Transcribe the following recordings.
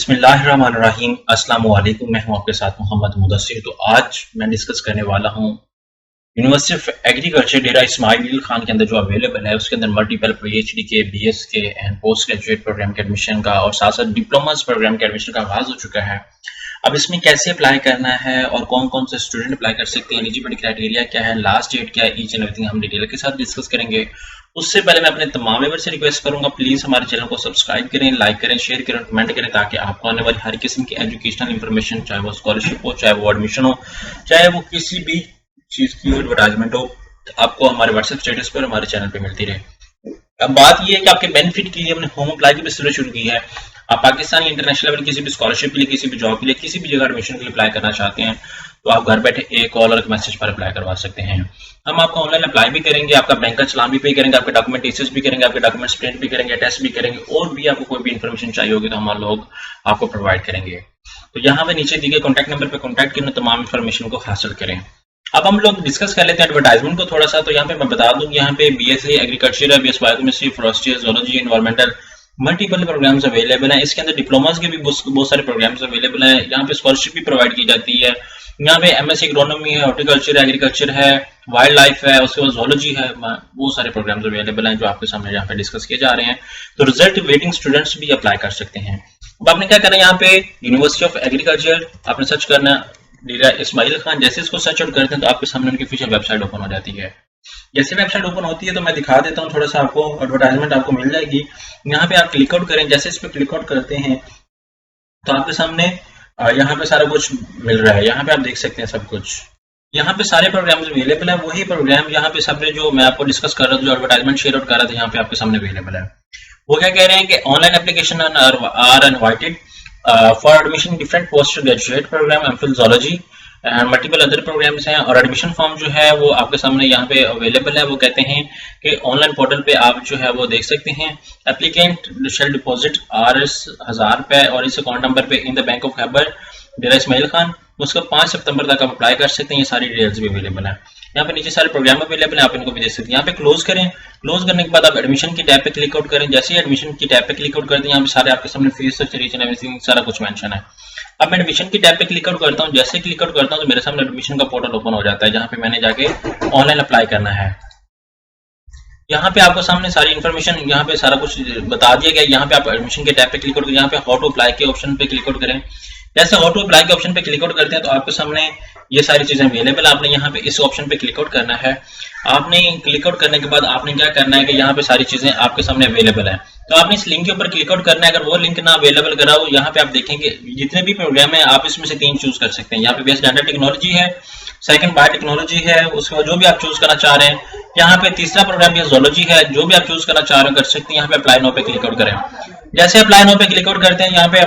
बिस्मिल्लाहिर्रहमानिर्रहीम। अस्सलाम वालेकुम। मैं हूं आपके साथ मोहम्मद मुदस्सिर। तो आज मैं डिस्कस करने वाला हूं यूनिवर्सिटी ऑफ एग्रीकल्चर डेरा इस्माइल खान के अंदर जो अवेलेबल है उसके अंदर मल्टीपल पीएचडी के, बीएस के एंड पोस्ट ग्रेजुएट प्रोग्राम के एडमिशन का और साथ साथ डिप्लोमास प्रोग्राम के एडमिशन का आगाज हो चुका है। अब इसमें कैसे अप्लाई करना है और कौन कौन से स्टूडेंट अप्लाई कर सकते हैं, एलिजिबिलिटी क्राइटेरिया क्या है, लास्ट डेट क्या है, ईच एंड एवरीथिंग हम डिटेल के साथ डिस्कस करेंगे। उससे पहले मैं अपने तमाम मेंबर से रिक्वेस्ट करूंगा, प्लीज हमारे चैनल को सब्सक्राइब करें, लाइक करें, शेयर करें, कमेंट करें ताकि आपको आने वाली हर किस्म की एजुकेशनल इंफॉर्मेशन, चाहे वो स्कॉलरशिप हो, चाहे वो एडमिशन हो, चाहे वो किसी भी चीज की एडवर्टाइजमेंट हो, आपको हमारे व्हाट्सएप स्टेटस पर हमारे चैनल पर मिलती रहे। अब बात यह है कि आपके बेनिफिट के लिए हमने होम अप्लाई की भी सर्विस शुरू की है। आप पाकिस्तान इंटरनेशनल लेवल किसी भी स्कॉलरशिप के लिए, किसी भी जॉब के लिए, किसी भी जगह एडमिशन के लिए अप्लाई करना चाहते हैं तो आप घर बैठे एक कॉल और एक मैसेज पर अप्लाई करवा सकते हैं। हम आपको ऑनलाइन अप्लाई भी करेंगे, आपका बैंक का चलान भी पे करेंगे, आपके डॉक्यूमेंट टेस्ट भी करेंगे, आपके डॉक्यूमेंट्स प्रिंट भी करेंगे, टेस्ट भी करेंगे और भी आपको कोई भी इन्फॉर्मेशन चाहिए होगी तो हम लोग आपको प्रोवाइड करेंगे। तो यहाँ पे नीचे दिए गए कॉन्टैक्ट नंबर पर कॉन्टैक्ट करें, तमाम इन्फॉर्मेशन को हासिल करें। अब हम लोग डिस्कस कर लेते हैं एडवर्टाइजमेंट को थोड़ा सा। तो यहाँ पे मैं बता दूं, यहाँ पे बीएससी एग्रीकल्चर है, BS biochemistry, forestry, zoology, environmental, multiple programs available हैं। इसके अंदर डिप्लोमास के भी बहुत सारे प्रोग्राम्स अवेलेबल हैं। यहाँ पे स्कॉलरशिप भी प्रोवाइड की जाती है। यहाँ पे एमएससी एग्रोनॉमी है, हॉर्टिकल्चर है, एग्रीकल्चर है, वाइल्ड लाइफ है, उसके बाद ज़ूलॉजी है, बहुत सारे प्रोग्राम्स अवेलेबल हैं जो आपके सामने यहाँ पे डिस्कस किए जा रहे हैं। तो रिजल्ट वेटिंग स्टूडेंट्स भी अप्लाई कर सकते हैं। अब आपने क्या करना है, यहाँ पे यूनिवर्सिटी ऑफ एग्रीकल्चर आपने सर्च करना, डेरा इस्माइल खान। जैसे इसको सर्च आउट करते हैं तो आपके सामने उनकी ऑफिशियल वेबसाइट ओपन हो जाती है। जैसे वेबसाइट ओपन होती है तो मैं दिखा देता हूँ थोड़ा सा, आपको एडवर्टाइजमेंट आपको मिल जाएगी। यहाँ पे आप क्लिक आउट करें, जैसे इस पे क्लिक आउट करते हैं तो आपके सामने यहाँ पे सारा कुछ मिल रहा है। यहाँ पे आप देख सकते हैं सब कुछ, यहाँ पे सारे प्रोग्राम अवेलेबल है। वही प्रोग्राम यहाँ पे सबने जो मैं आपको डिस्कस कर रहा था, जो एडवर्टाइजमेंट शेयर आउट कर रहा था, यहाँ पे आपके सामने अवेलेबल है। वो क्या कह रहे हैं कि online application are invited for admission different post graduate programme, MPhil zoology and multiple other programmes हैं। और एडमिशन फॉर्म जो है वो आपके सामने यहाँ पे अवेलेबल है। वो कहते हैं कि ऑनलाइन पोर्टल पे आप जो है वो देख सकते हैं। एप्लीकेंट शेल डिपॉजिट ₹1000 और इस अकाउंट नंबर पे in the bank of Khyber Dera Ismail Khan. उसका 5 सितंबर तक आप अप्लाई कर सकते हैं। ये सारी डिटेल्स भी अवेलेबल है। यहाँ पे नीचे सारे प्रोग्राम अवेलेबल है, आप इनको भी देख सकते हैं। यहाँ पे क्लोज करें, क्लोज करने के बाद आप एडमिशन की टैब पे क्लिक आउट करें। जैसे ही एडमिशन की टैब पे क्लिक आउट करते हैं, यहाँ पे सारे आपके सामने फीस स्ट्रक्चर, रीजन, एवरीथिंग सारा कुछ मेंशन है। अब मैं एडमिशन की टैब पे क्लिक आउट करता हूँ। जैसे क्लिक आउट करता हूँ तो मेरे सामने एडमिशन का पोर्टल ओपन हो जाता है, जहाँ पे मैंने जाके ऑनलाइन अप्लाई करना है। यहाँ पे आपको सामने सारी इन्फॉर्मेशन, यहाँ पे सारा कुछ बता दिया गया। यहाँ पे आप एडमिशन के टैब पे क्लिक आउट करें, यहाँ पे हाउ टू अप्लाई के ऑप्शन पे क्लिक आउट करें। जैसे हाउ टू अप्लाई के ऑप्शन पे क्लिक आउट करते हैं तो आपके सामने ये सारी चीजें अवेलेबल है। आपने यहाँ पे इस ऑप्शन पे क्लिक आउट करना है। आपने क्लिक आउट करने के बाद आपने क्या करना है कि यहाँ पे सारी चीजें आपके सामने अवेलेबल है। तो आपने इस लिंक के ऊपर क्लिक आउट करना है। अगर वो लिंक ना अवेलेबल करा हो, यहाँ पे आप देखेंगे जितने भी प्रोग्राम है आप इसमें से 3 चूज कर सकते हैं। यहाँ पे बेस्ट डाटा टेक्नोलॉजी है, सेकंड बायोटेक्नोलॉजी है, उसके बाद जो भी आप चूज करना चाह रहे हैं। यहाँ पे तीसरा प्रोग्राम ये ज़ूलॉजी है, जो भी आप चूज करना चाह रहे हो कर सकते हैं। यहाँ पे अप्लाई नाउ पे क्लिक आउट करें। जैसे अप्लाई नाउ पे क्लिक आउट करते हैं यहाँ पे,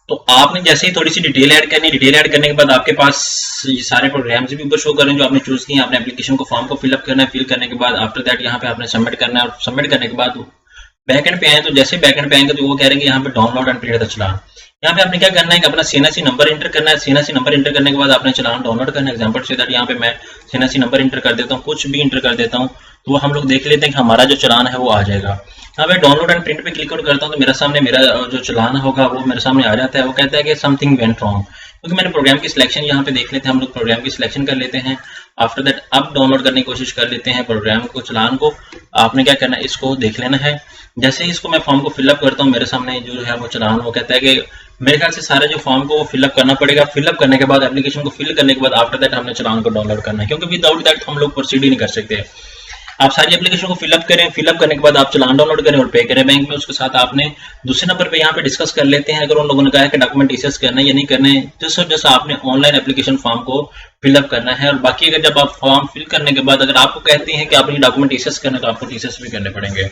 तो आपने जैसे ही थोड़ी सी डिटेल ऐड करनी है। डिटेल ऐड करने के बाद आपके पास ये सारे प्रोग्राम्स भी ऊपर शो कर रहे हैं जो आपने चूज किए हैं। आपने एप्लीकेशन को फॉर्म को फिलअप करना है। फिल करने के बाद आफ्टर दैट यहाँ पे आपने सबमिट करना है। और सबमिट करने के बाद बैकएंड पे आए तो जैसे बैकएंड पे आएंगे तो वो कह रहे हैं यहाँ पे डाउनलोड एंड प्रिंट द चलान। यहाँ पे आपने क्या करना है कि अपना सीएनएससी नंबर इंटर करना है। सीएनएससी नंबर इंटर करने के बाद आपने चलान डाउनलोड करना है। एग्जांपल से दैट यहाँ पे मैं सीएनएससी नंबर इंटर कर देता हूँ, कुछ भी इंटर कर देता हूँ तो वो हम लोग देख लेते हैं कि हमारा जो चलान है वो आ जाएगा। यहाँ पे डाउनलोड एंड प्रिंट पे क्लिक आउट करता हूँ तो मेरा सामने मेरा जो चलान होगा वो मेरे सामने आ जाता है। वो कहता है कि समथिंग वेंट रॉन्ग, क्योंकि मैंने प्रोग्राम की सिलेक्शन यहाँ पे देख लेते हैं। हम लोग प्रोग्राम की सिलेक्शन कर लेते हैं। आफ्टर दैट अब डाउनलोड करने की कोशिश कर लेते हैं प्रोग्राम को, चलान को। आपने क्या करना है, इसको देख लेना है। जैसे ही इसको मैं फॉर्म को फिलअप करता हूँ, मेरे सामने जो है वो चलान, वो कहता है कि मेरे ख्याल से सारे जो फॉर्म को वो फिलअप करना पड़ेगा। फिलअप करने के बाद एप्लीकेशन को फिल करने के बाद आफ्टर दैट हमने चलान को डाउनलोड करना है, क्योंकि विदाउट दैट हम लोग प्रोसीड ही नहीं कर सकते। आप सारी एप्लीकेशन को फिलअप करें। फिलअप करने के बाद आप चलान डाउनलोड करें और पे करें बैंक में। उसके साथ आपने दूसरे नंबर पे यहाँ पे डिस्कस कर लेते हैं, अगर उन लोगों ने कहा है कि डॉक्यूमेंट इशेस करना है या नहीं करने, जैसा आपने ऑनलाइन एप्लीकेशन फॉर्म को फिलअप करना है। और बाकी अगर जब आप फॉर्म फिल करने के बाद अगर आपको कहते हैं कि आपने डॉक्यूमेंट इशेस करना है तो आपको इशेस भी करने पड़ेंगे।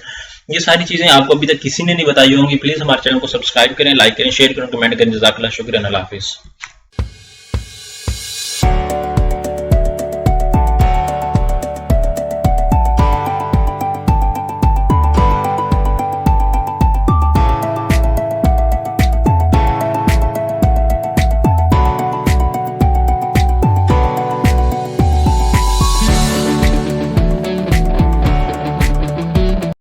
ये सारी चीजें आपको अभी तक किसी ने नहीं बताई होंगी। प्लीज हमारे चैनल को सब्सक्राइब करें, लाइक करें, शेयर करें, कमेंट करें। जज़ाकल्लाह, शुक्रिया, अल्लाह हाफिज़।